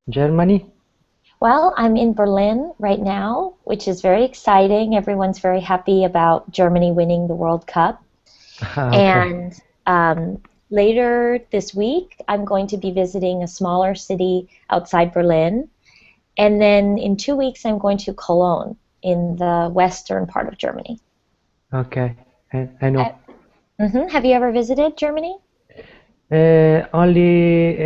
Germany? Well, I'm in Berlin right now, which is very exciting. Everyone's very happy about Germany winning the World Cup. Ah, okay. And later this week, I'm going to be visiting a smaller city outside Berlin. And then in 2 weeks, I'm going to Cologne in the western part of Germany. Okay. I know. Have you ever visited Germany? Only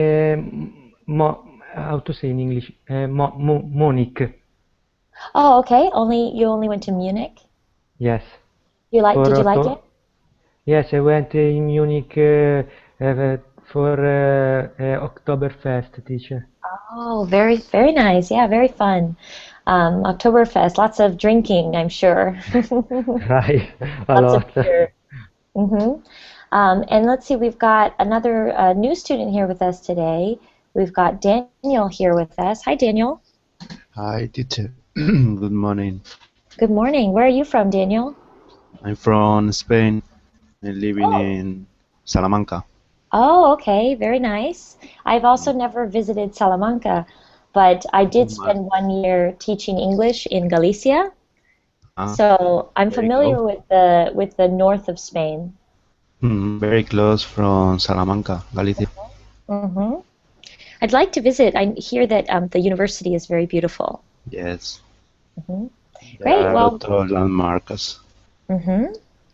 how to say in English? Munich. Oh, okay. You only went to Munich. Yes. Did For you like it? yes, I went in Munich for Oktoberfest, teacher. Oh, very, very nice. Yeah, very fun. Oktoberfest, lots of drinking, I'm sure. Right, a Lots of lot. beer. hmm and let's see, we've got another new student here with us today. We've got Daniel here with us. Hi, Daniel. Hi, teacher. Good morning. Good morning. Where are you from, Daniel? I'm from Spain. I'm living Oh. in Salamanca. Oh, okay. Very nice. I've also never visited Salamanca, but I did Mm, spend 1 year teaching English in Galicia. uh, So I'm Very close. familiar with the north of Spain. Very close from Salamanca, Galicia. hmm I'd like to visit. I hear that the university is very beautiful. Yes, hmm there Great. are a Well, lot of landmarks. hmm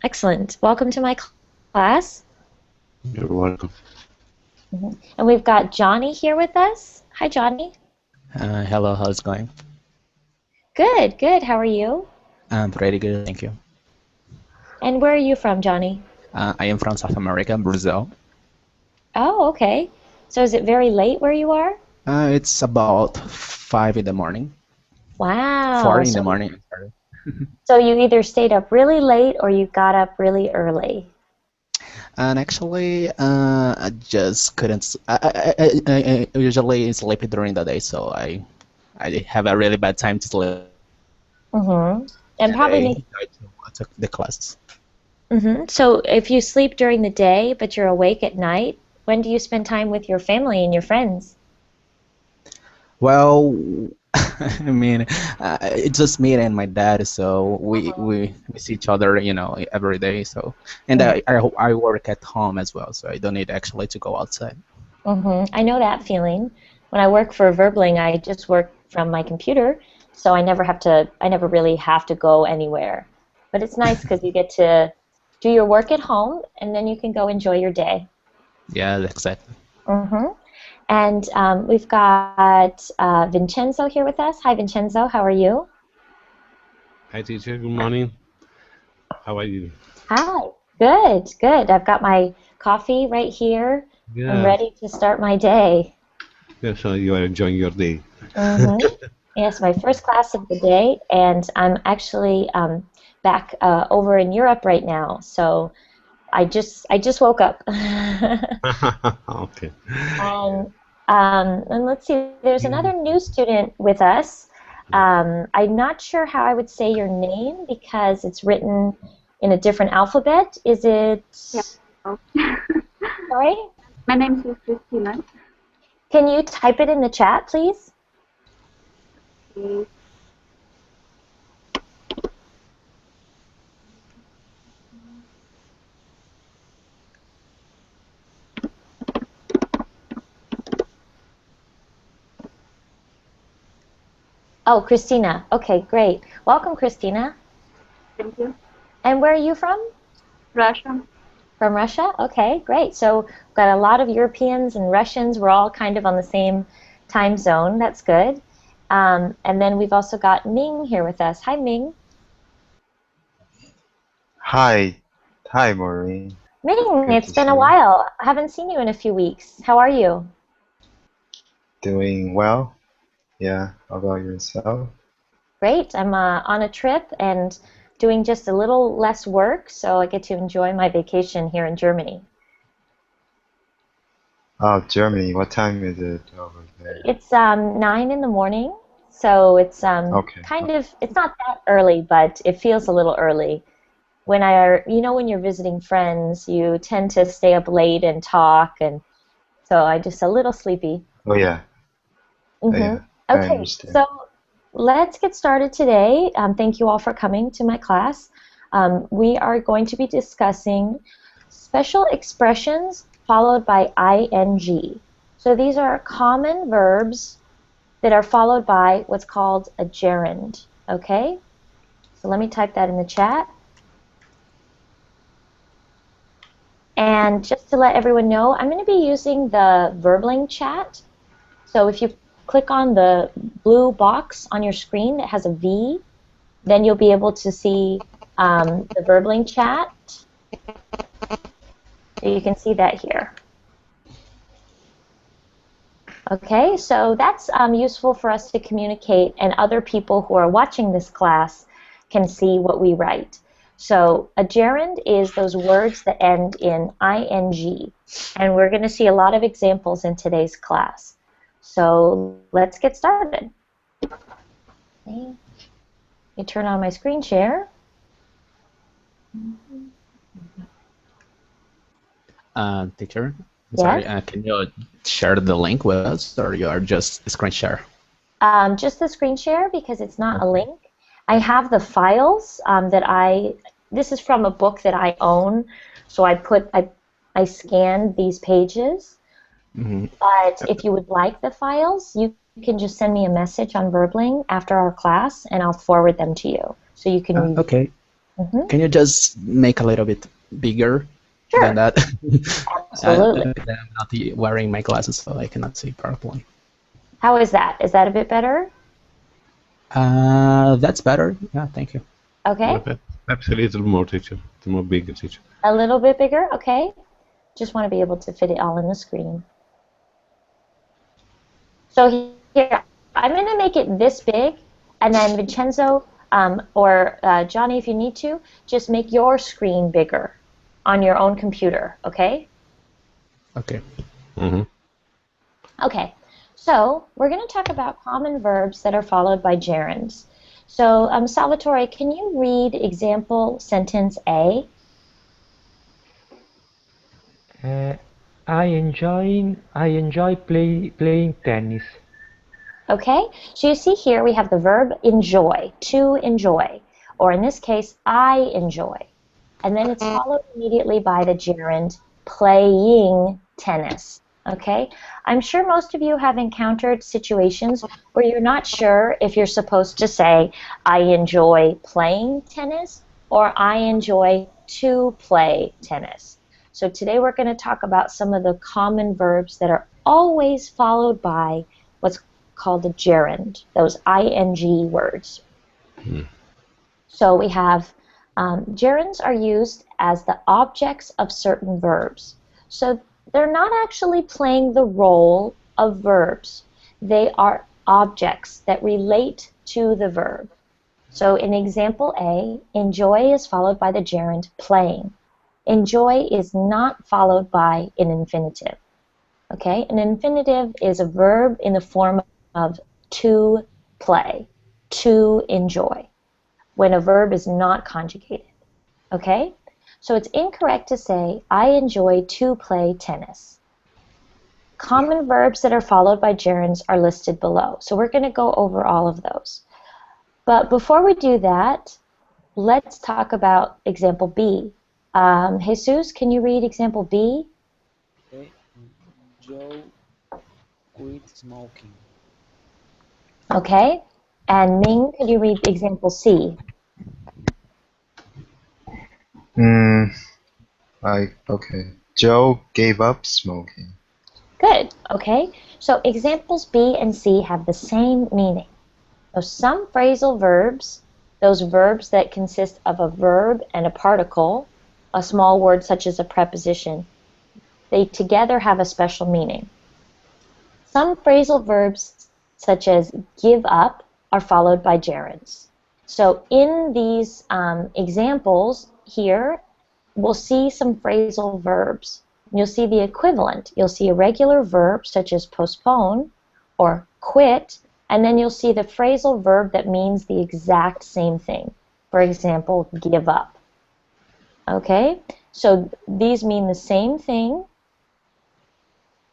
excellent. Welcome to my class. You're welcome. And we've got Johnny here with us. Hi, Johnny. Hello, how's it going? Good, good. How are you? I'm pretty good, thank you. And where are you from, Johnny? I am from South America, Brazil. Oh, okay. So is it very late where you are? It's about 5 in the morning. 4 Wow. in the So morning, sorry. so you either stayed up really late or you got up really early. And actually, I just couldn't. I usually sleep during the day, so I have a really bad time to sleep. hmm And And probably I took the classes. So if you sleep during the day but you're awake at night, when do you spend time with your family and your friends? Well, I mean, it's just me and my dad, so we see each other, every day. So, and I work at home as well, so I don't need actually to go outside. I know that feeling. When I work for Verbling, I just work from my computer, so I never really have to go anywhere. But it's nice because you get to do your work at home and then you can go enjoy your day. Yeah, exactly. hmm And we've got Vincenzo here with us. Hi, Vincenzo. How are you? Hi, teacher. Good morning. How are you? Hi. Good, good. I've got my coffee right here. I'm Yeah. ready to start my day. Yeah, so you are enjoying your day. hmm Yes, my first class of the day, and I'm actually back over in Europe right now. So I just woke up. Okay. And let's see, there's another new student with us. I'm not sure how I would say your name because it's written in a different alphabet. Is it? Yeah. Oh. Sorry? My name is Christina. Can you type it in the chat, please? Okay. Oh, Christina. Okay, great. Welcome, Christina. Thank you. And where are you from? Russia. From Russia? Okay, great. So we've got a lot of Europeans and Russians. We're all kind of on the same time zone. That's good. And then we've also got Ming here with us. Hi, Ming. Hi. Hi, Maureen. Ming, Good it's to been see a you. while. I haven't seen you in a few weeks. How are you? Doing well? Yeah. How about yourself? Great. I'm on a trip and doing just a little less work, so I get to enjoy my vacation here in Germany. Oh, Germany. What time is it over there? It's 9 in the morning, so it's Okay. kind of it's not that early, but it feels a little early. When you're visiting friends, you tend to stay up late and talk, and so I'm just a little sleepy. Oh, yeah. Yeah, I Okay, understand. so let's get started today. Thank you all for coming to my class. We are going to be discussing special expressions followed by ing. So these are common verbs that are followed by what's called a gerund. Okay? So let me type that in the chat. And just to let everyone know, I'm going to be using the Verbling chat. So if you click on the blue box on your screen that has a V, then you'll be able to see the Verbling chat. So you can see that here. Okay, so that's useful for us to communicate, and other people who are watching this class can see what we write. So a gerund is those words that end in ing, and we're going to see a lot of examples in today's class. So let's get started. Okay. Let me turn on my screen share. Teacher, I'm Yes. sorry. Can you share the link with us, or you are just screen share? Just the screen share because it's not a link. I have the files this is from a book that I own, so I scanned these pages. But if you would like the files, you can just send me a message on Verbling after our class, and I'll forward them to you, so you can read. Okay. Mhm. Can you just make a little bit bigger Sure. than that? Absolutely. I'm not wearing my glasses, so I cannot see properly. How is that? Is that a bit better? That's better. Yeah, thank you. Okay. Perhaps a little more, teacher. A more bigger, teacher. A little bit bigger? Okay. Just want to be able to fit it all in the screen. So here, I'm going to make it this big, and then Vincenzo or Johnny, if you need to, just make your screen bigger on your own computer, okay? Okay. Okay, so we're going to talk about common verbs that are followed by gerunds. So, Salvatore, can you read example sentence A? I enjoy playing tennis. Okay, so you see here we have the verb enjoy, to enjoy, or in this case, I enjoy. And then it's followed immediately by the gerund playing tennis. Okay, I'm sure most of you have encountered situations where you're not sure if you're supposed to say, I enjoy playing tennis, or I enjoy to play tennis. So today we're going to talk about some of the common verbs that are always followed by what's called a gerund, those ing words. So we have gerunds are used as the objects of certain verbs. So they're not actually playing the role of verbs. They are objects that relate to the verb. So in example A, enjoy is followed by the gerund playing. Enjoy is not followed by an infinitive. Okay, an infinitive is a verb in the form of to play, to enjoy, when a verb is not conjugated. Okay, so it's incorrect to say, I enjoy to play tennis. Common verbs that are followed by gerunds are listed below. So we're going to go over all of those. But before we do that, let's talk about example B. Jesus, can you read example B? Okay. Joe quit smoking. Okay. And Ming, could you read example C? Okay. Joe gave up smoking. Good. Okay. So examples B and C have the same meaning. So some phrasal verbs, those verbs that consist of a verb and a particle, a small word such as a preposition, they together have a special meaning. Some phrasal verbs, such as give up, are followed by gerunds. So in these examples here, we'll see some phrasal verbs. You'll see the equivalent. You'll see a regular verb, such as postpone or quit, and then you'll see the phrasal verb that means the exact same thing. For example, give up. Okay? So these mean the same thing,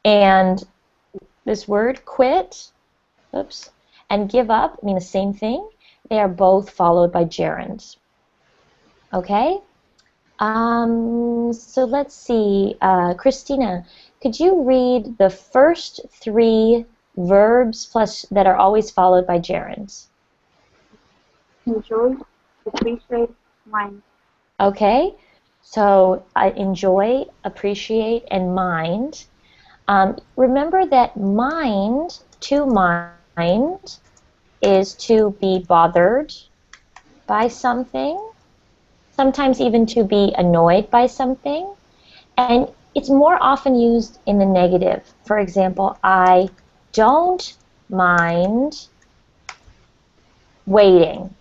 and this word quit Oops. And give up mean the same thing. They are both followed by gerunds. Okay? So let's see. Christina, could you read the first three verbs plus that are always followed by gerunds? Enjoy, appreciate, mind. Okay? So enjoy, appreciate, and mind. Remember that mind, to mind, is to be bothered by something, sometimes even to be annoyed by something, and it's more often used in the negative. For example, I don't mind waiting.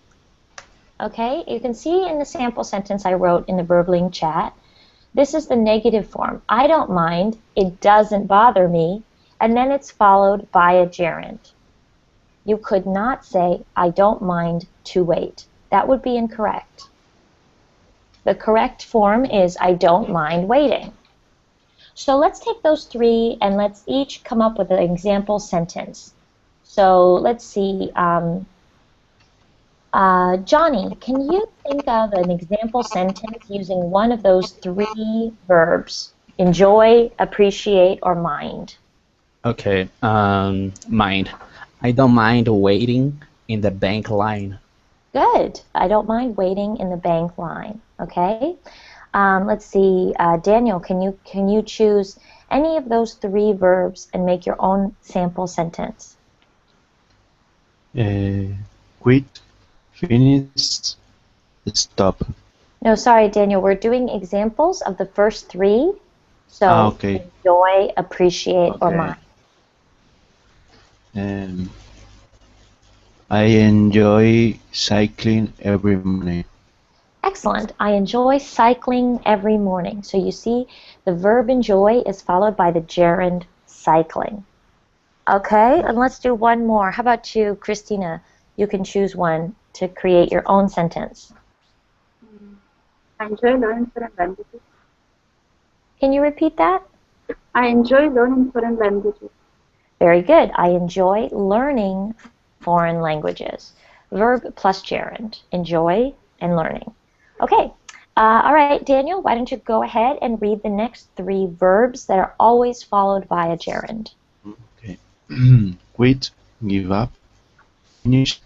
Okay, you can see in the sample sentence I wrote in the Verbling chat, this is the negative form. I don't mind, it doesn't bother me, and then it's followed by a gerund. You could not say, I don't mind to wait. That would be incorrect. The correct form is, I don't mind waiting. So let's take those three and let's each come up with an example sentence. So let's see. Johnny, can you think of an example sentence using one of those three verbs? Enjoy, appreciate, or mind. Okay. Mind. I don't mind waiting in the bank line. Good. I don't mind waiting in the bank line. Okay. Let's see. Daniel, can you choose any of those three verbs and make your own sample sentence? Quit, finish, stop. No, sorry, Daniel. We're doing examples of the first three. So Okay. enjoy, appreciate, or mind. I enjoy cycling every morning. Excellent. I enjoy cycling every morning. So you see, the verb enjoy is followed by the gerund cycling. Okay, and let's do one more. How about you, Christina? You can choose one to create your own sentence. I enjoy learning foreign languages. Can you repeat that? I enjoy learning foreign languages. Very good. I enjoy learning foreign languages. Verb plus gerund. Enjoy and learning. Okay. All right, Daniel, why don't you go ahead and read the next three verbs that are always followed by a gerund. Okay. Quit, give up, finish,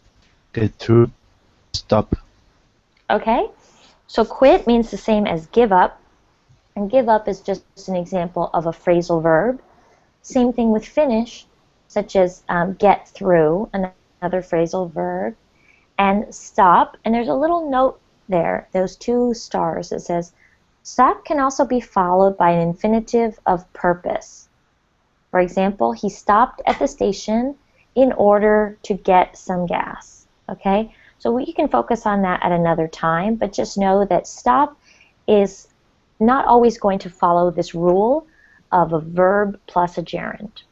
get through, stop. Okay. So quit means the same as give up. And give up is just an example of a phrasal verb. Same thing with finish, such as get through, another phrasal verb. And stop, and there's a little note there, those two stars that says, stop can also be followed by an infinitive of purpose. For example, he stopped at the station in order to get some gas. Okay, so we can focus on that at another time, but just know that stop is not always going to follow this rule of a verb plus a gerund.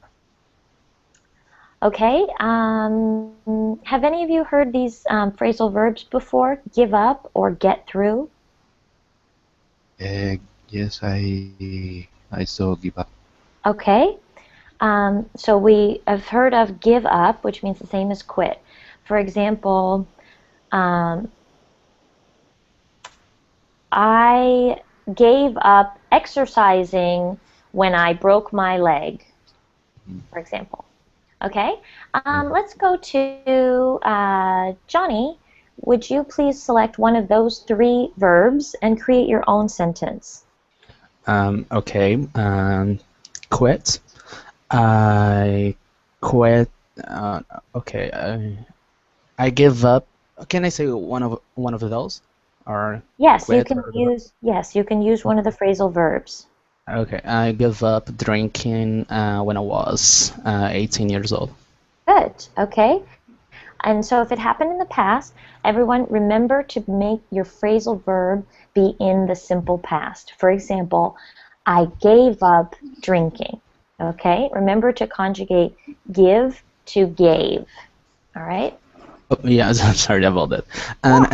Okay, have any of you heard these phrasal verbs before? Give up or get through? Yes, I saw give up. Okay, so we have heard of give up, which means the same as quit. For example, I gave up exercising when I broke my leg, for example. Okay, let's go to Johnny. Would you please select one of those three verbs and create your own sentence? Okay. Quit. I quit. Okay. I give up. Can I say one of those? Or Yes, you quit can or use. Yes, you can use one of the phrasal verbs. Okay, I gave up drinking when I was 18 years old. Good. Okay. And so if it happened in the past, everyone remember to make your phrasal verb be in the simple past. For example, I gave up drinking. Okay? Remember to conjugate give to gave. All right? Oh, yeah, I'm sorry about that. And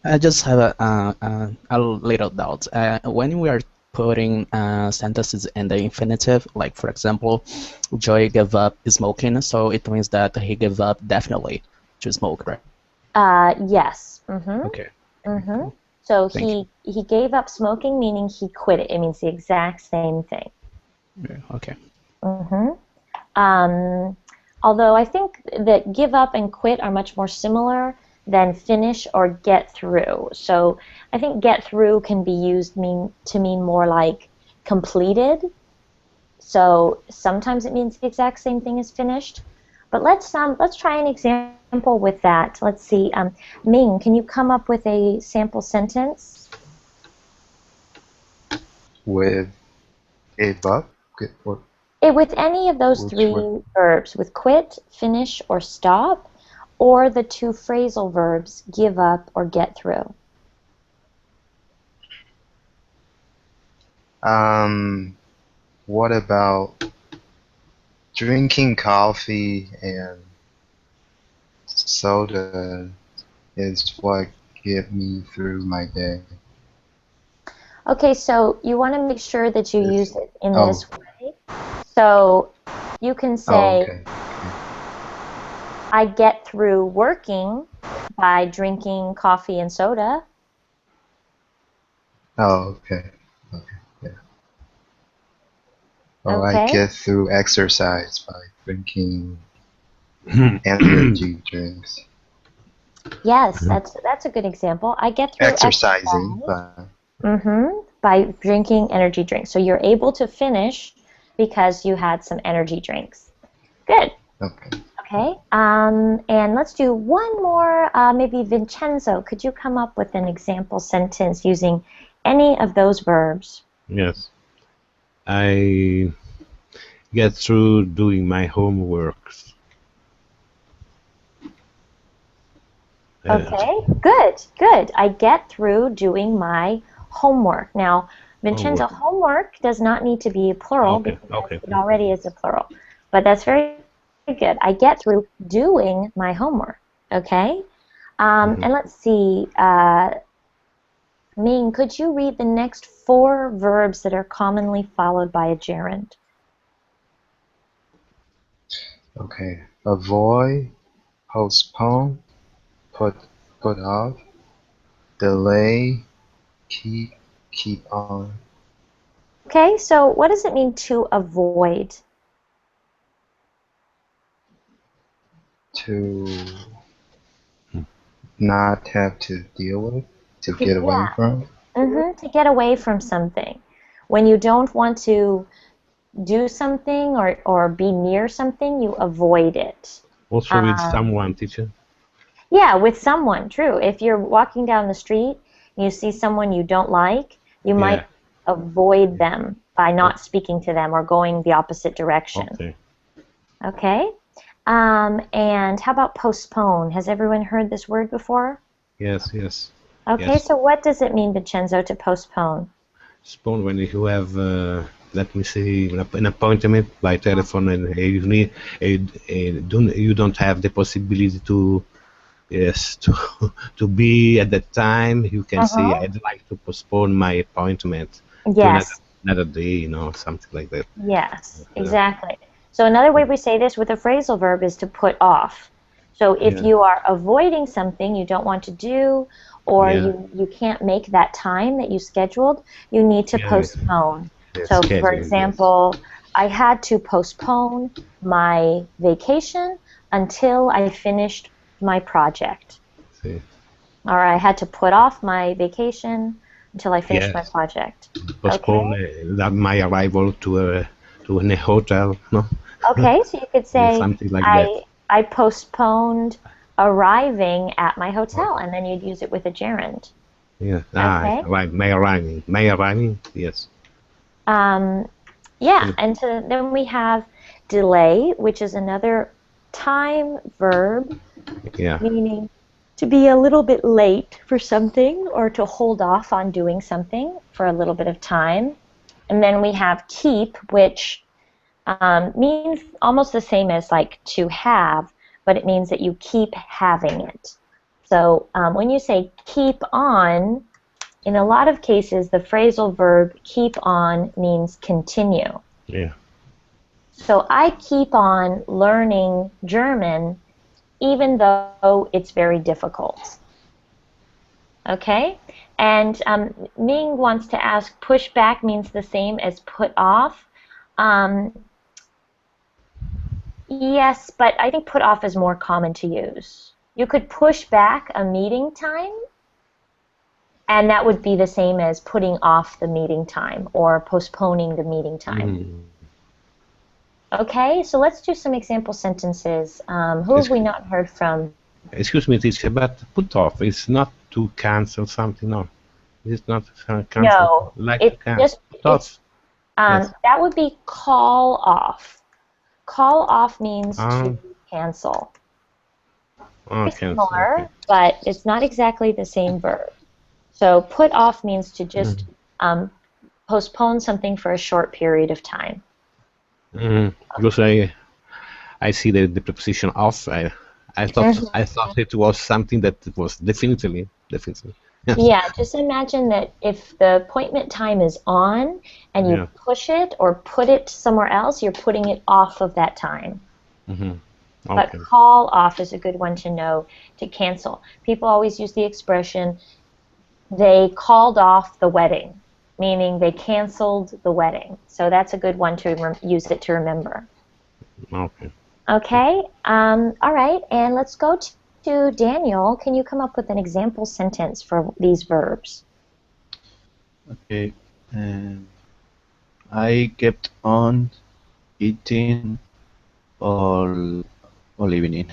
I just have a little doubt. When we are putting sentences in the infinitive. Like, for example, Joy gave up smoking, so it means that he gave up definitely to smoke, right? Yes. Mm-hmm. Okay. Mm-hmm. So Thank he gave up smoking, meaning he quit it. It means the exact same thing. you. Okay. Mm-hmm. Although I think that give up and quit are much more similar than finish or get through. So I think get through can be used to mean more like completed. So sometimes it means the exact same thing as finished. But let's try an example with that. Let's see. Ming, can you come up with a sample sentence? With gave up? Or With any of those which one? three verbs, with quit, finish, or stop, or the two phrasal verbs, give up or get through. What about drinking coffee and soda is what get me through my day. Okay, so you want to make sure that you If, use it in oh, this way. So you can oh, say, okay. I get through working by drinking coffee and soda. Oh, okay. Okay, yeah. Oh, I Okay? get through exercise by drinking energy drinks. Yes, that's a good example. I get through Exercising exercise by, by drinking energy drinks. So you're able to finish because you had some energy drinks. Good. okay. Okay. And let's do one more. Maybe Vincenzo, could you come up with an example sentence using any of those verbs? Yes. I get through doing my homeworks. Okay. Good. Good. I get through doing my homework. Now, Vincenzo, Homework. homework does not need to be a plural Okay, because okay, it okay. already is a plural. But that's very good. I get through doing my homework. Okay. And let's see. Ming, could you read the next four verbs that are commonly followed by a gerund? Okay. Avoid, postpone, put off, delay, keep, keep on. Okay, so what does it mean to avoid? To not have to deal with, to get away Yeah, from. to get away from something. When you don't want to do something or be near something, you avoid it. Also with Um, someone, teacher. yeah, with someone, true. If you're walking down the street and you see someone you don't like, you Yeah. might avoid them by not speaking to them or going the opposite direction. Okay. Okay. And how about postpone? Has everyone heard this word before? Yes, yes. Okay, Yes. so what does it mean, Vincenzo, to postpone? Spawn when you have, let me see, an appointment by telephone and you need, you don't have the possibility to, yes, to be at that time. You can say, Uh-huh. I'd like to postpone my appointment to Yes, another day, something like that. yes, Yeah. exactly. So another way we say this with a phrasal verb is to put off. So if Yeah. you are avoiding something you don't want to do, or Yeah. you can't make that time that you scheduled, you need to Yeah. postpone. Yeah. So for Schedule. Yes. example, I had to postpone my vacation until I finished my project. See. Or I had to put off my vacation until I finished my Yes. project. Postpone Okay? my arrival to a hotel. No. Okay, so you could Yeah, say something like that. I postponed arriving at my hotel, Okay. and then you'd use it with a gerund. Yeah. Okay? Right. May arriving. May arriving. Yes. Um, yeah, Yeah. and so then we have delay, which is another time verb, Yeah. meaning to be a little bit late for something or to hold off on doing something for a little bit of time. And then we have keep, which means almost the same as like to have, but it means that you keep having it. So when you say keep on, in a lot of cases, the phrasal verb keep on means continue. Yeah. So I keep on learning German even though it's very difficult. Okay? And Ming wants to ask, push back means the same as put off. Yes, but I think put off is more common to use. You could push back a meeting time, and that would be the same as putting off the meeting time or postponing the meeting time. Okay, so let's do some example sentences. Who have we not heard from? Excuse me, teacher, but put off is not to cancel something, no. It's not cancel. No, Like it's to cancel. just Put off. Yes. that would be call off. Call off means to cancel. Very similar, Okay. but it's not exactly the same verb. So put off means to just postpone something for a short period of time. Because I see the preposition off. I thought it was something that was definitely. Yes. Yeah, just imagine that if the appointment time is on and you push it or put it somewhere else, you're putting it off of that time. Okay. But call off is a good one to know, to cancel. People always use the expression, they called off the wedding, meaning they canceled the wedding. So that's a good one to use it to remember. Okay. Okay, all right, and let's go to Daniel. Can you come up with an example sentence for these verbs? Okay. I kept on eating all evening.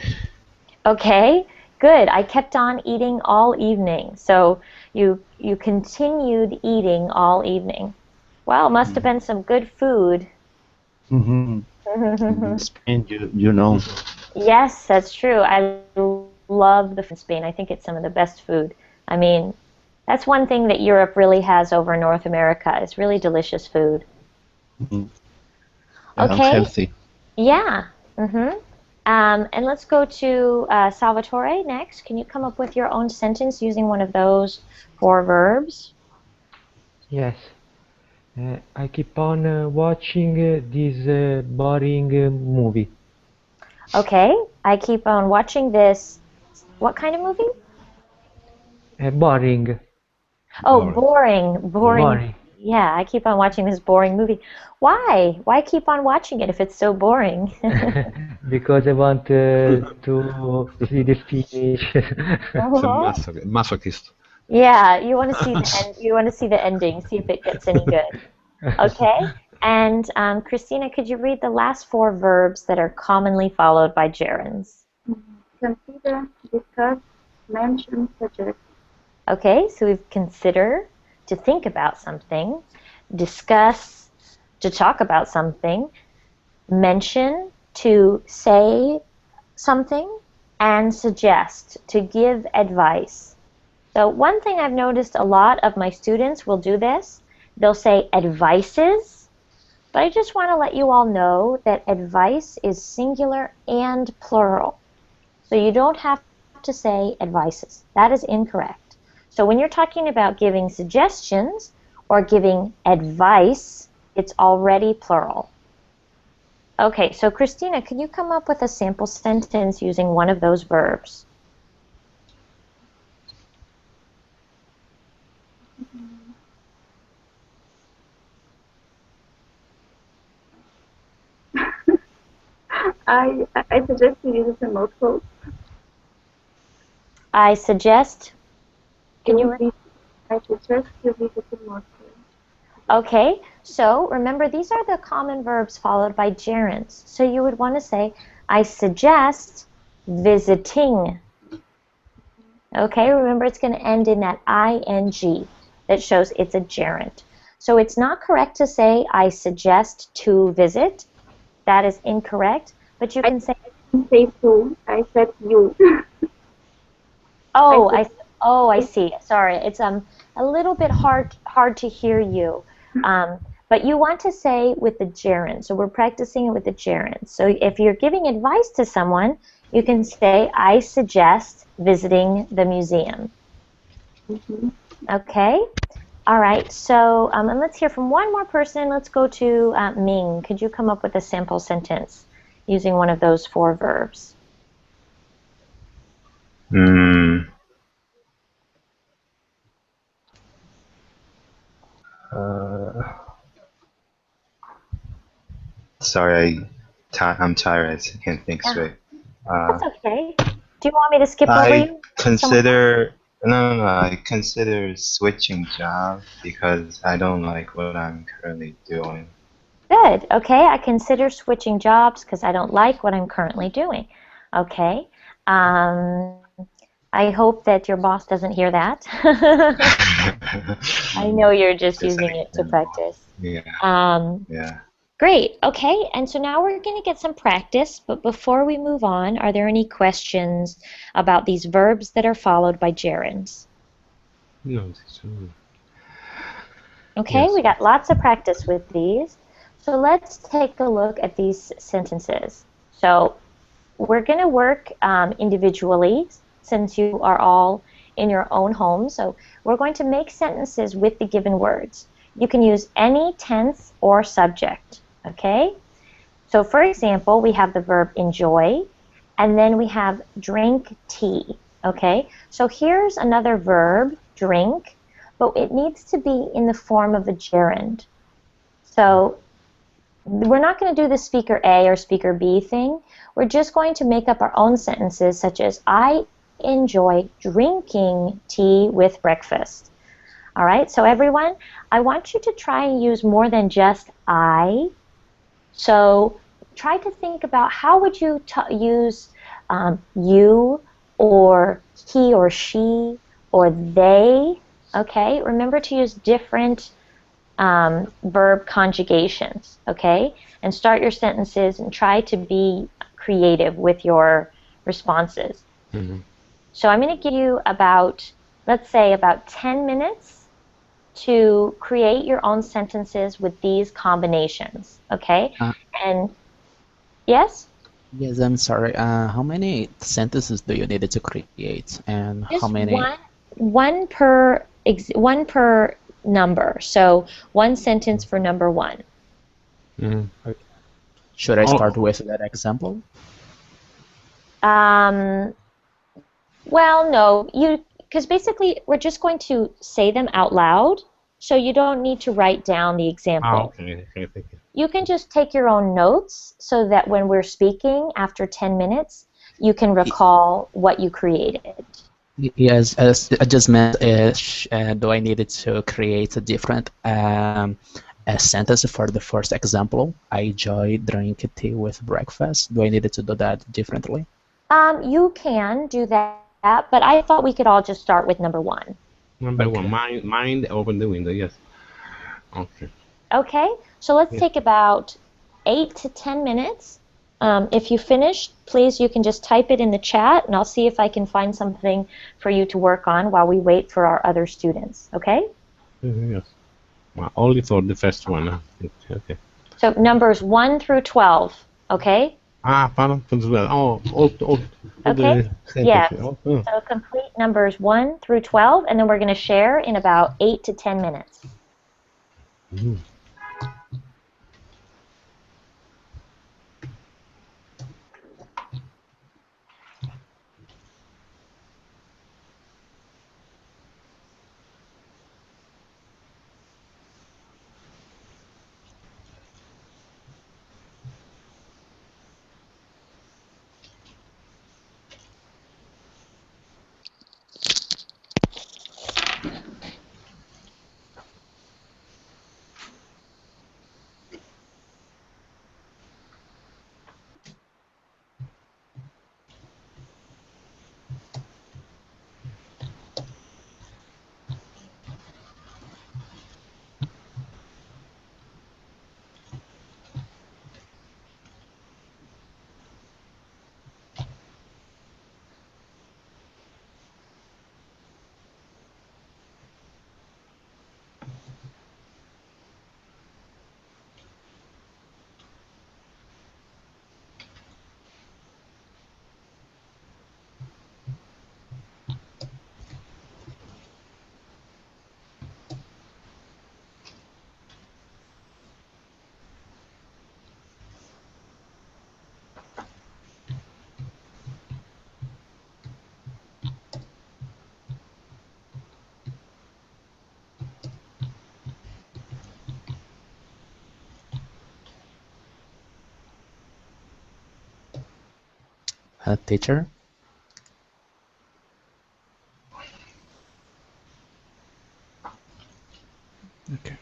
Okay, good. I kept on eating all evening. So you continued eating all evening. Well, must have been some good food. In Spain, you know. Yes, that's true. I love the food in Spain. I think it's some of the best food. I mean, that's one thing that Europe really has over North America. It's really delicious food. And Okay. healthy. Yeah. And let's go to Salvatore next. Can you come up with your own sentence using one of those 4 verbs? Yes. I keep on watching this boring movie. Okay. I keep on watching this. What kind of movie? Boring. Oh, boring. Yeah, I keep on watching this boring movie. Why? Why keep on watching it if it's so boring? Because I want to see the finish. It's a masochist. Yeah, you want to see the end. You want to see the ending. See if it gets any good. Okay. And Christina, could you read the last 4 verbs that are commonly followed by gerunds? Consider, discuss, mention, suggest. Okay, so we've consider, to think about something, discuss, to talk about something, mention, to say something, and suggest, to give advice. So one thing I've noticed a lot of my students will do this. They'll say advices, but I just want to let you all know that advice is singular and plural. So you don't have to say advices. That is incorrect. So when you're talking about giving suggestions or giving advice, it's already plural. Okay, so Christina, can you come up with a sample sentence using one of those verbs? I suggest you use a remote code. I suggest. Can you? I suggest you visit the remote code. Okay, so remember these are the common verbs followed by gerunds. So you would want to say, I suggest visiting. Okay, remember it's going to end in that ing that shows it's a gerund. So it's not correct to say, I suggest to visit. That is incorrect, but you can say... I didn't say to, I said you. I see. Sorry, it's a little bit hard to hear you. But you want to say with the gerund. So we're practicing it with the gerund. So if you're giving advice to someone, you can say, I suggest visiting the museum. Okay? All right, so and let's hear from one more person. Let's go to Ming. Could you come up with a sample sentence using one of those 4 verbs? Hmm. Sorry, I'm tired. I can't think Yeah, straight. that's okay. Do you want me to skip over I you? consider no. I consider switching job because I don't like what I'm currently doing. Good. Okay, I consider switching jobs because I don't like what I'm currently doing. Okay. Um, I hope that your boss doesn't hear that. I know you're just Just using an it to example. practice. Yeah, Um, yeah. Great. Okay, and so now we're going to get some practice, but before we move on, are there any questions about these verbs that are followed by gerunds? No, Okay, yes. we got lots of practice with these. So let's take a look at these sentences. So we're going to work individually since you are all in your own home. So we're going to make sentences with the given words. You can use any tense or subject, okay? So for example, we have the verb enjoy, and then we have drink tea, okay? So here's another verb, drink, but it needs to be in the form of a gerund. So we're not going to do the speaker A or speaker B thing. We're just going to make up our own sentences such as, I enjoy drinking tea with breakfast. All right, so everyone, I want you to try and use more than just I. So try to think about how would you use you or he or she or they. Okay, remember to use different verb conjugations. Okay, and start your sentences and try to be creative with your responses. Mhm. So I'm going to give you about, let's say, about 10 minutes to create your own sentences with these combinations. Okay, Uh, and yes, yes, I'm sorry. How many sentences do you need to create, and how just many? one per number. So one sentence for number 1. Mhm. Should I Oh, start with that example? Um, well, no, because basically we're just going to say them out loud, so you don't need to write down the example. okay, okay, thank you. You can just take your own notes so that when we're speaking after 10 minutes, you can recall what you created. Yes, as I just meant, do I needed to create a different a sentence for the first example? I enjoy drink tea with breakfast. Do I needed to do that differently? You can do that, but I thought we could all just start with number 1. Number one, Okay. mind, open the window. Yes. Okay. Okay, so let's Yes. take about 8 to 10 minutes. If you finish, please, you can just type it in the chat, and I'll see if I can find something for you to work on while we wait for our other students, okay? Yes. Well, only for the first one. Okay. So numbers 1 through 12, okay? Pardon, as well. All Okay? the Yes. sentences. Oh. So complete numbers 1 through 12, and then we're going to share in about 8 to 10 minutes. Mhm. teacher. Okay.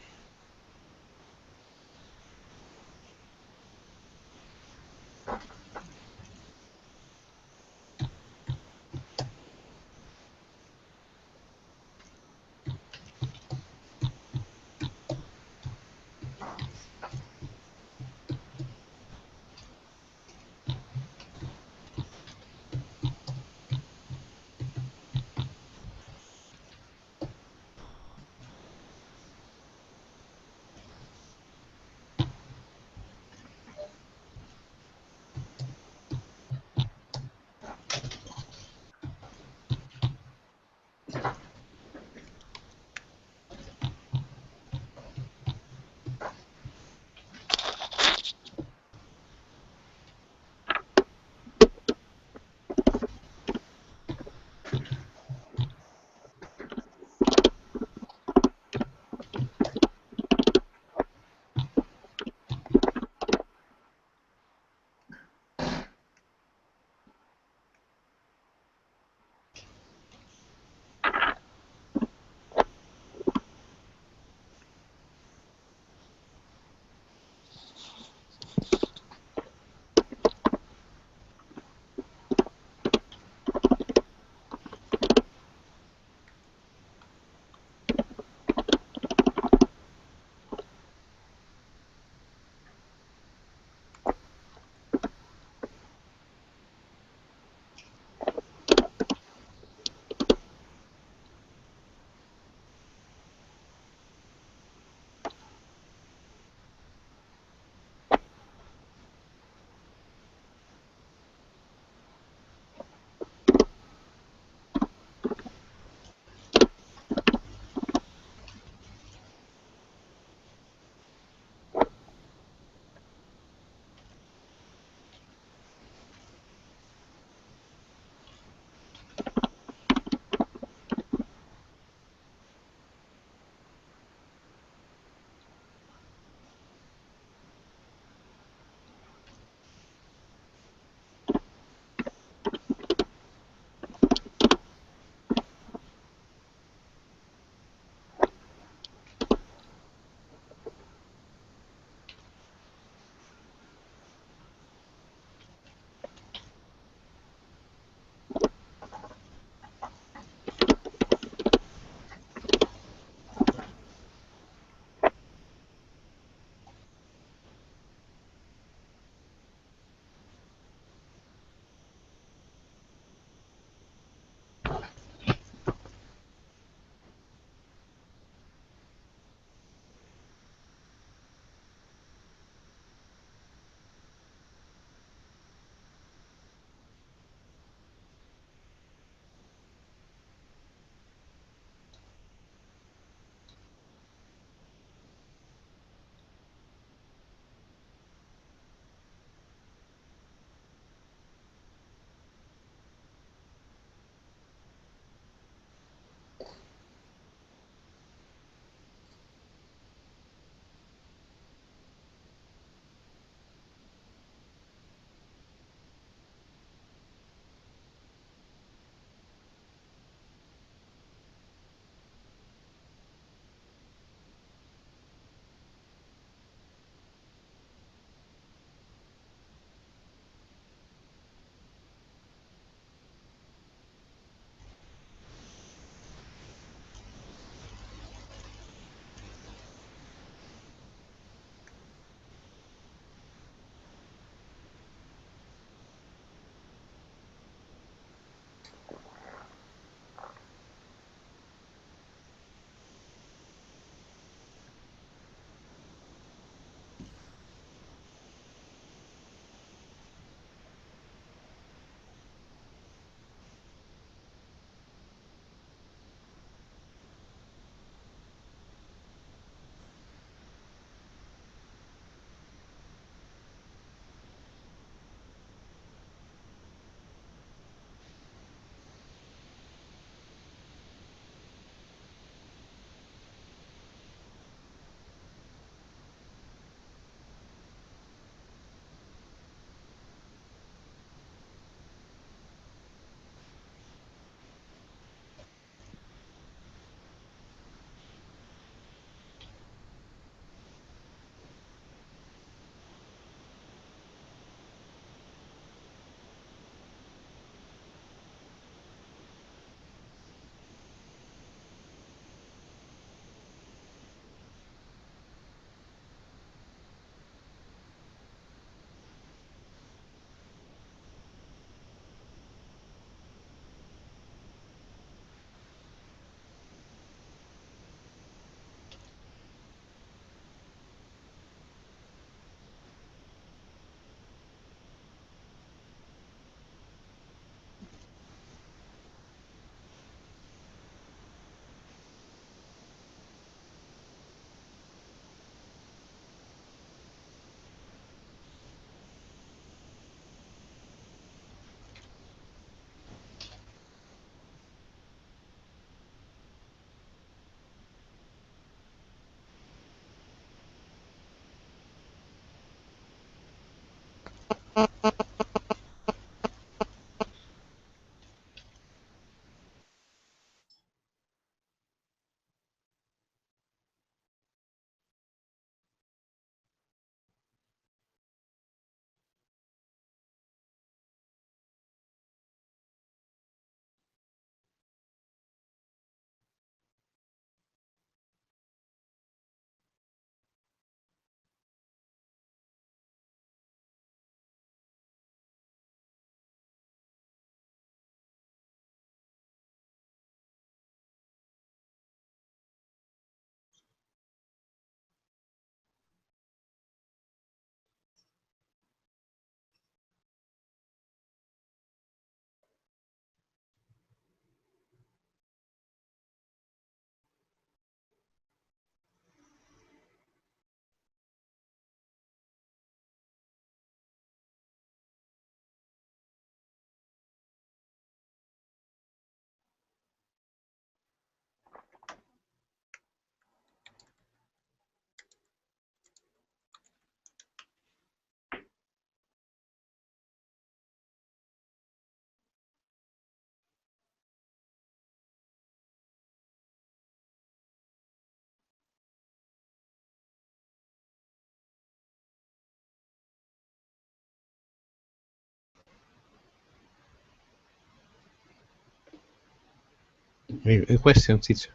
A question, teacher.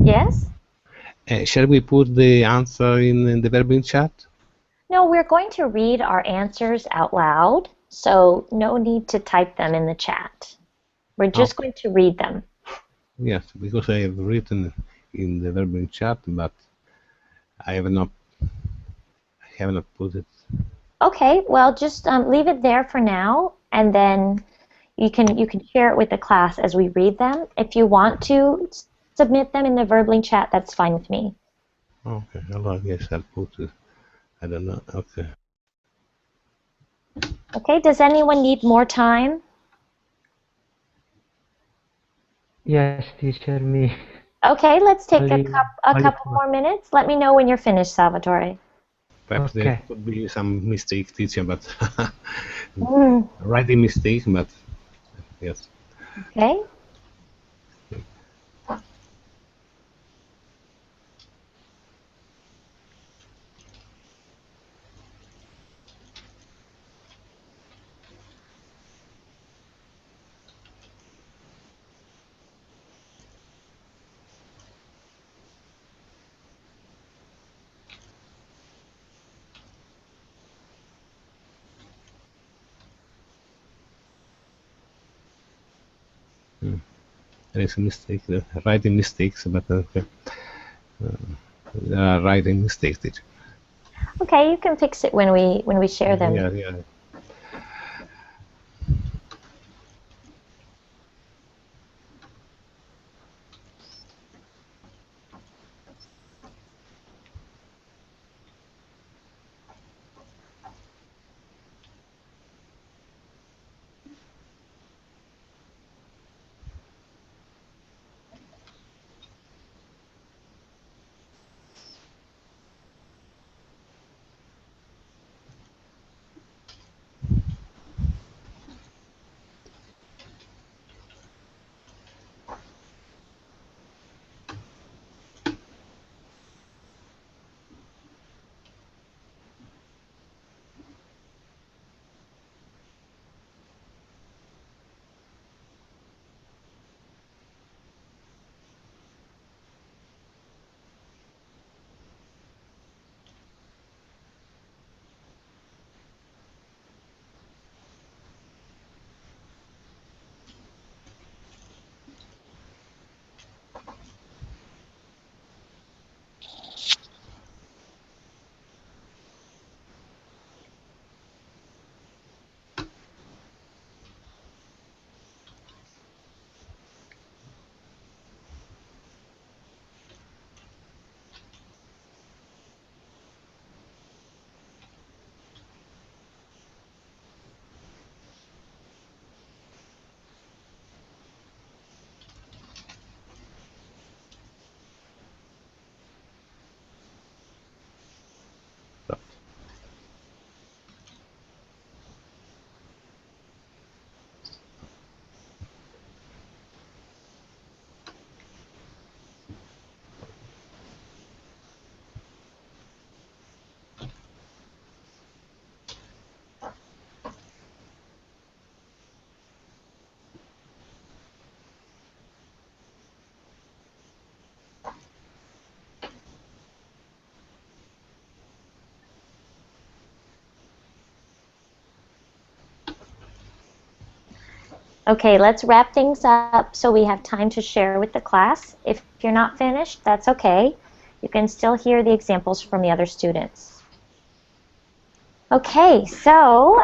Yes? Shall we put the answer in the verb in chat? No, we're going to read our answers out loud, so no need to type them in the chat. We're just going to read them. Yes, because I have written in the verb in chat, but I have not put it. Okay, well, just leave it there for now, and then you can share it with the class as we read them. If you want to submit them in the Verbling chat, that's fine with me. Okay, well, I guess I'll put it. I don't know. Okay. Okay, does anyone need more time? Yes, teacher, me. Okay, let's take Only couple more minutes. Let me know when you're finished, Salvatore. Perhaps there Okay. could be some mistake, teacher, but Mm, writing mistake, but yes. okay. There is a mistake, writing mistakes, but okay. There are writing mistakes, teacher. Okay, you can fix it when we share them. Yeah, yeah. Okay, let's wrap things up so we have time to share with the class. If you're not finished, that's okay. You can still hear the examples from the other students. Okay, so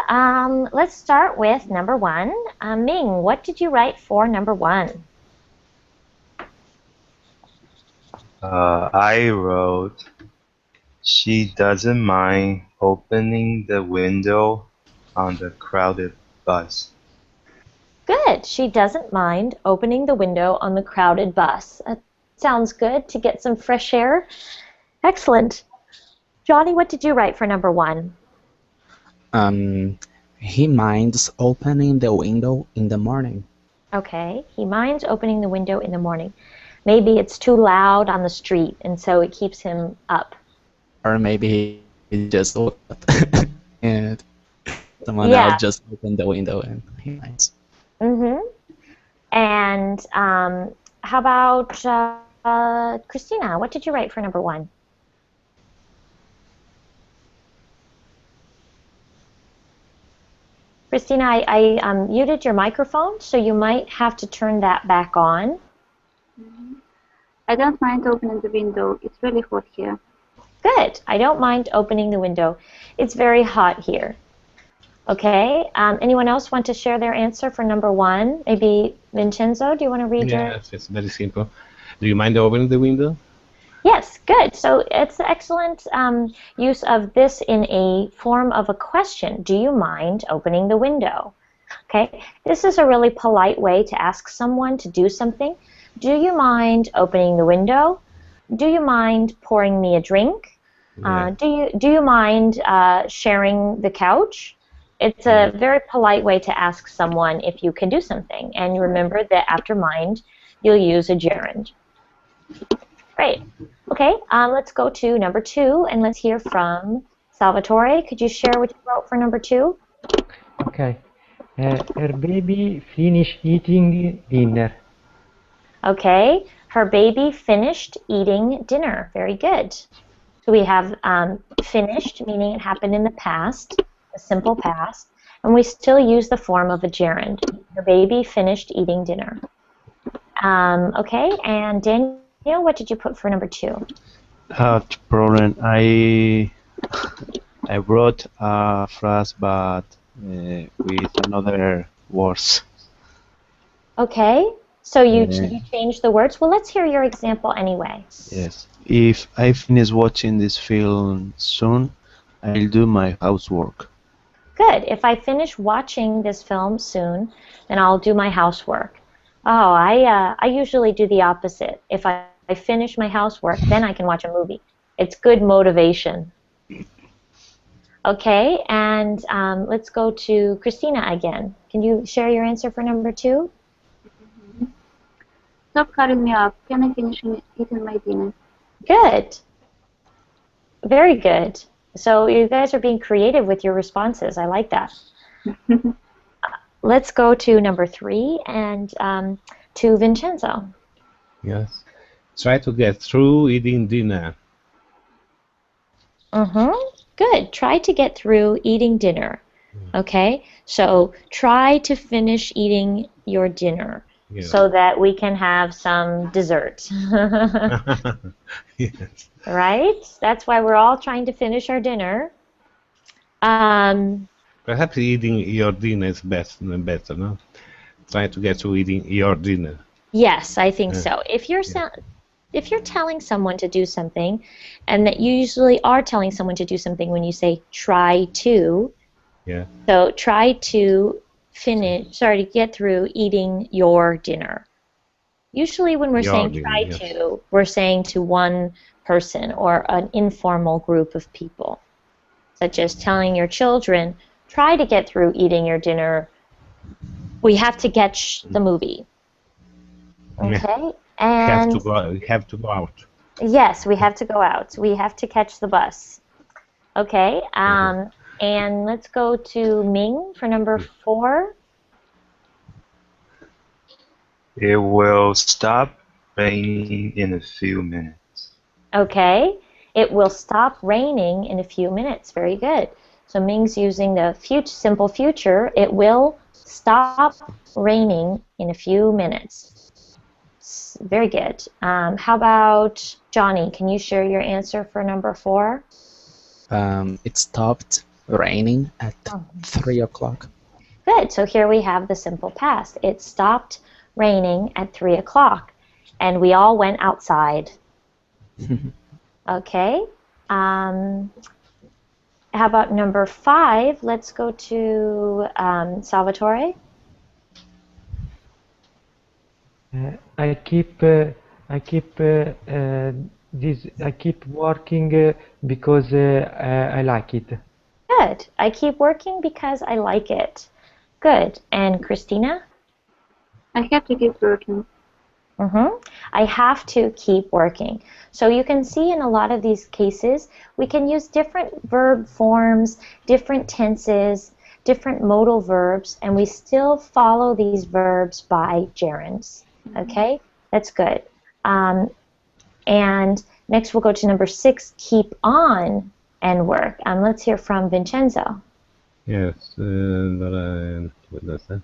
let's start with number one. Ming, what did you write for number one? I wrote, she doesn't mind opening the window on the crowded bus. Good. She doesn't mind opening the window on the crowded bus. Sounds good to get some fresh air. Excellent. Johnny, what did you write for number one? He minds opening the window in the morning. Okay, he minds opening the window in the morning. Maybe it's too loud on the street, and so it keeps him up. Or maybe he just woke up and someone Yeah. else just opened the window and he minds. Mm-hmm. And How about Christina? What did you write for number 1? Christina, I muted your microphone, so you might have to turn that back on. I don't mind opening the window. It's really hot here. Good. I don't mind opening the window. It's very hot here. Okay. Anyone else want to share their answer for number 1? Maybe Vincenzo, do you want to read your... Yes, it's very simple. Do you mind opening the window? Yes, good. So it's excellent use of this in a form of a question. Do you mind opening the window? Okay. This is a really polite way to ask someone to do something. Do you mind opening the window? Do you mind pouring me a drink? Yeah. Do you mind sharing the couch? It's a very polite way to ask someone if you can do something. And remember that after mind, you'll use a gerund. Great. Okay, let's go to number 2, and let's hear from Salvatore. Could you share what you wrote for number 2? Okay. Her baby finished eating dinner. Okay, her baby finished eating dinner. Very good. So we have finished, meaning it happened in the past, a simple past, and we still use the form of a gerund. Her baby finished eating dinner. Okay, and Daniel, what did you put for number 2? Problem. I wrote a phrase, but with another words. Okay, so you Yeah. changed the words. Well, let's hear your example anyway. Yes. If I finish watching this film soon, I'll do my housework. Good. If I finish watching this film soon, then I'll do my housework. Oh, I usually do the opposite. If I finish my housework, then I can watch a movie. It's good motivation. Okay, and let's go to Christina again. Can you share your answer for number 2? Stop hurrying me up. Can I finish eating my dinner? Good. Very good. So you guys are being creative with your responses. I like that. Let's go to number 3 and to Vincenzo. Yes. Try to get through eating dinner. Good. Try to get through eating dinner. Okay? So try to finish eating your dinner so that we can have some dessert. Yes. Right? That's why we're all trying to finish our dinner. Perhaps eating your dinner is better, no? Try to get to eating your dinner. Yes, I think so. If you're telling someone to do something, and that you usually are telling someone to do something when you say try to. Yeah. So try to get through eating your dinner. Usually when we're saying try to, we're saying to one person or an informal group of people, such as telling your children, try to get through eating your dinner. We have to catch the movie. Okay? And We have to go out. yes, we have to go out. We have to catch the bus. Okay, and let's go to Ming for number 4. It will stop raining in a few minutes. Okay, it will stop raining in a few minutes. Very good. So Ming's using the simple future. It will stop raining in a few minutes. Very good. How about Johnny? Can you share your answer for number 4? It stopped raining at 3 o'clock. Good. So here we have the simple past. It stopped raining at 3 o'clock, and we all went outside. Okay. How about number 5? Let's go to Salvatore. I keep working because I like it. Good. I keep working because I like it. Good. And Christina? I have to keep working. I have to keep working. So you can see in a lot of these cases, we can use different verb forms, different tenses, different modal verbs, and we still follow these verbs by gerunds. Okay? That's good. And next we'll go to number 6, keep on and work. Let's hear from Vincenzo. Yes, what does that?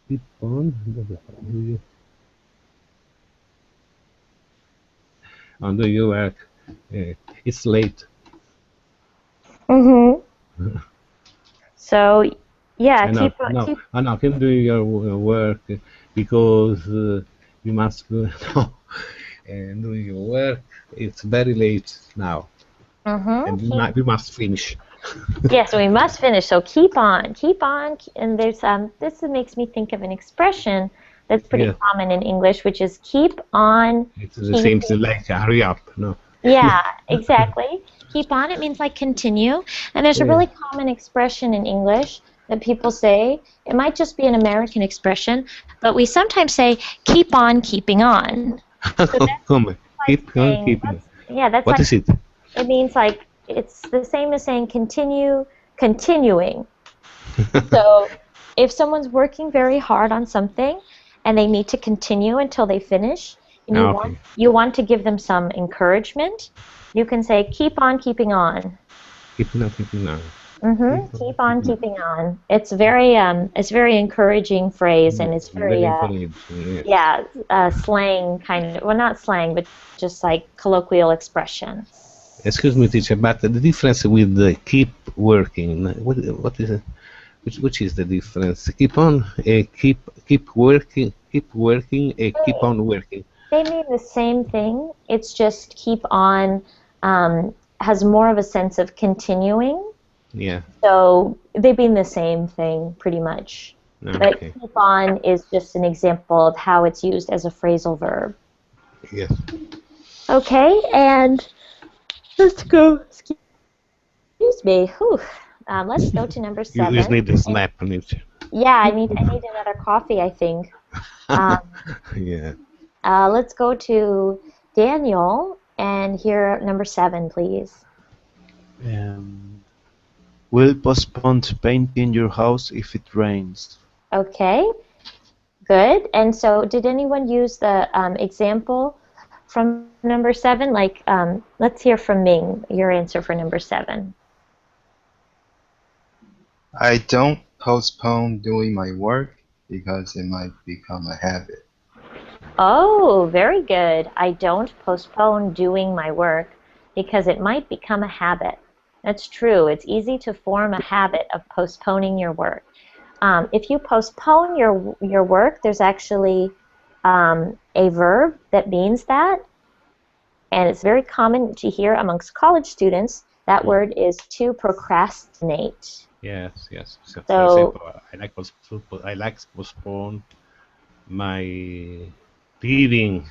Keep on. Do you work? It's late. Mm-hmm. So, yeah, I know, no, I know. Keep doing your work because you must no, and doing your work. It's very late now, and we must finish. Yes, we must finish. So keep on. And there's this makes me think of an expression that's pretty common in English, which is keep on. It's the same thing like hurry up, no? Yeah, exactly. Keep on. It means like continue. And there's a really common expression in English that people say. It might just be an American expression, but we sometimes say keep on keeping on. So keep on keeping. Yeah, that's what like, is it? It means like it's the same as saying continuing. So if someone's working very hard on something and they need to continue until they finish, and you want to give them some encouragement, you can say keep on keeping on. Keep on keeping on. Keep on keeping on. It's very encouraging phrase, and it's very slang kind of, well, not slang, but just like colloquial expression. Excuse me, teacher, but the difference with the keep working, what is it? Which is the difference? Keep on, keep working, keep on working. They mean the same thing. It's just keep on has more of a sense of continuing. Yeah. So they mean the same thing pretty much. Okay. But keep on is just an example of how it's used as a phrasal verb. Yes. Okay, and let's go. Excuse me. Whew. Let's go to number 7. You just need a snap on it. Yeah, I need another coffee, I think. Yeah. Let's go to Daniel and hear number 7, please. Will postpone painting your house if it rains. Okay, good. And so did anyone use the example from number 7? Like, let's hear from Ming, your answer for number 7. I don't postpone doing my work because it might become a habit. Oh, very good. I don't postpone doing my work because it might become a habit. That's true. It's easy to form a habit of postponing your work. If you postpone your work, there's actually a verb that means that, and it's very common to hear amongst college students. That word is to procrastinate. Yes. So, for example, I like to postpone my reading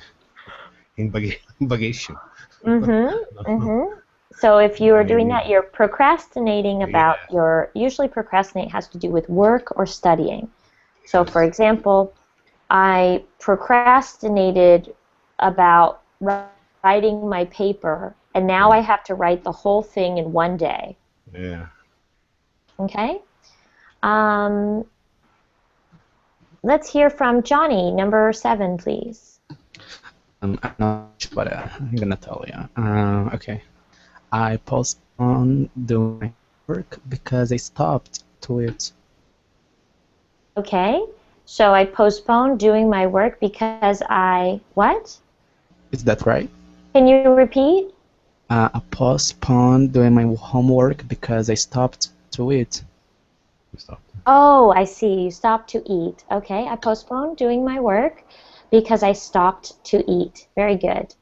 in vacation. So if you are doing that, you're procrastinating about usually procrastinate has to do with work or studying. So for example, I procrastinated about writing my paper, and now I have to write the whole thing in one day. Yeah. Okay. Let's hear from Johnny, number 7, please. I'm not sure, but I'm gonna tell you. Okay. I postponed doing my work because I stopped to it. Okay. So I postponed doing my work because I what? Is that right? Can you repeat? I postponed doing my homework because I stopped to eat. Oh, I see. You stopped to eat. Okay. I postponed doing my work because I stopped to eat. Very good.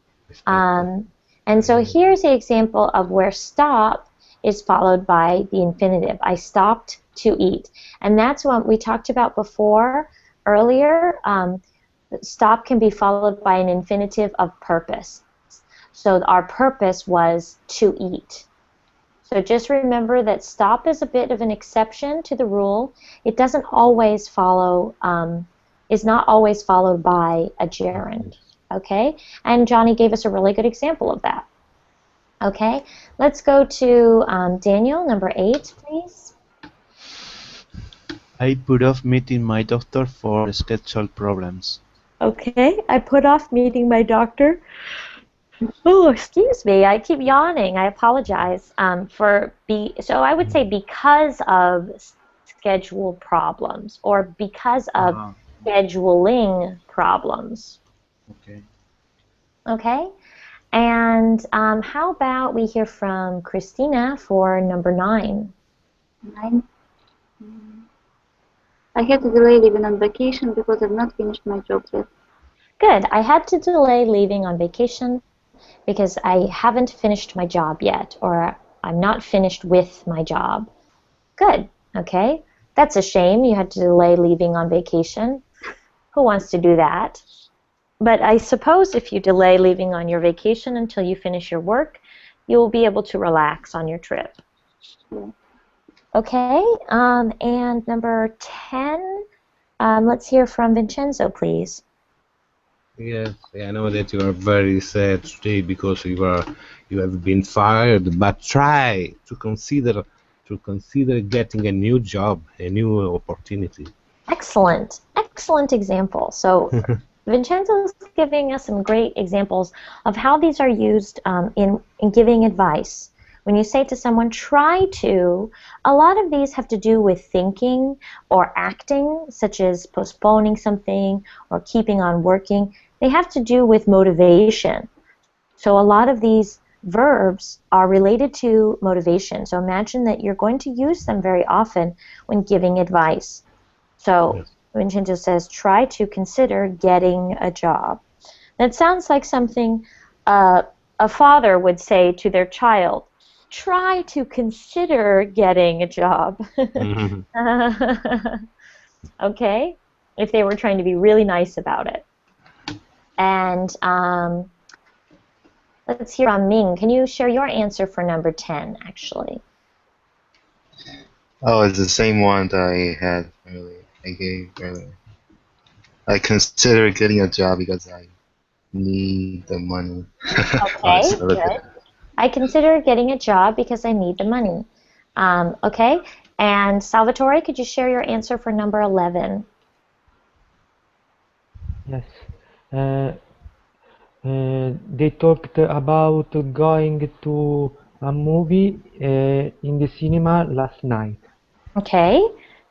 And so here's the example of where stop is followed by the infinitive. I stopped to eat. And that's what we talked about before earlier. Stop can be followed by an infinitive of purpose. So our purpose was to eat. So just remember that stop is a bit of an exception to the rule. It doesn't always follow, is not always followed by a gerund. Okay? And Johnny gave us a really good example of that. Okay? Let's go to Daniel, number 8, please. I put off meeting my doctor for schedule problems. Okay, I put off meeting my doctor. Oh, excuse me. I keep yawning. I apologize. So I would say because of schedule problems or because of Uh-huh. scheduling problems. Okay. Okay. And how about we hear from Christina for number 9? 9. I had to delay leaving on vacation because I've not finished my job yet. Good. I had to delay leaving on vacation because I haven't finished my job yet, or I'm not finished with my job. Good. Okay. That's a shame. You had to delay leaving on vacation. Who wants to do that? But I suppose if you delay leaving on your vacation until you finish your work, you'll be able to relax on your trip. Yeah. Okay. And number 10, let's hear from Vincenzo, please. Yes, I know that you are very sad today because you have been fired, but try to consider getting a new job, a new opportunity. Excellent. Excellent example. So Vincenzo's giving us some great examples of how these are used in giving advice. When you say to someone, try to, a lot of these have to do with thinking or acting, such as postponing something or keeping on working. They have to do with motivation. So a lot of these verbs are related to motivation. So imagine that you're going to use them very often when giving advice. So Vincenzo says, try to consider getting a job. That sounds like something a father would say to their child. Try to consider getting a job. Okay? If they were trying to be really nice about it. And let's hear from Ming. Can you share your answer for number 10, actually? Oh, it's the same one that I had earlier. I gave earlier. I consider getting a job because I need the money. Okay, good. I consider getting a job because I need the money. Okay, and Salvatore, could you share your answer for number 11? Yes. They talked about going to a movie in the cinema last night. Okay,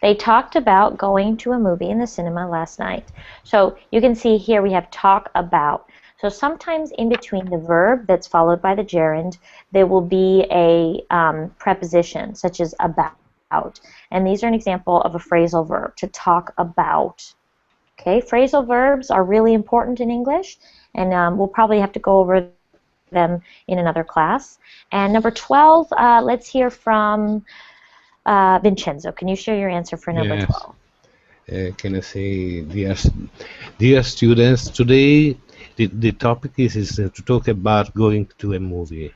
they talked about going to a movie in the cinema last night. So you can see here we have talk about. So sometimes in between the verb that's followed by the gerund, there will be a preposition, such as about. And these are an example of a phrasal verb, to talk about. Okay, phrasal verbs are really important in English, and we'll probably have to go over them in another class. And number 12, let's hear from Vincenzo. Can you share your answer for number 12? Can I say, dear students, today the topic is to talk about going to a movie.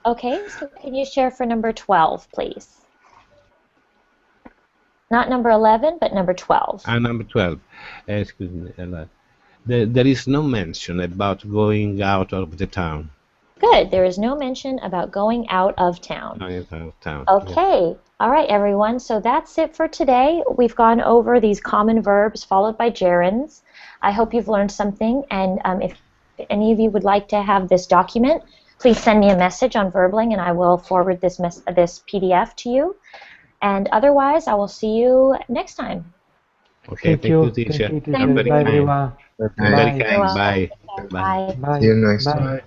Okay, so can you share for number 12, please? Not number 11, but number 12. Number 12. Excuse me. There is no mention about going out of the town. Good. There is no mention about going out of town. Okay. Yeah. All right, everyone. So that's it for today. We've gone over these common verbs followed by gerunds. I hope you've learned something. And if any of you would like to have this document, please send me a message on Verbling, and I will forward this PDF to you. And otherwise, I will see you next time. Okay, thank you, teacher. Thank you, teacher. Bye, everyone. Very kind. Bye. Bye. See you next time. Bye.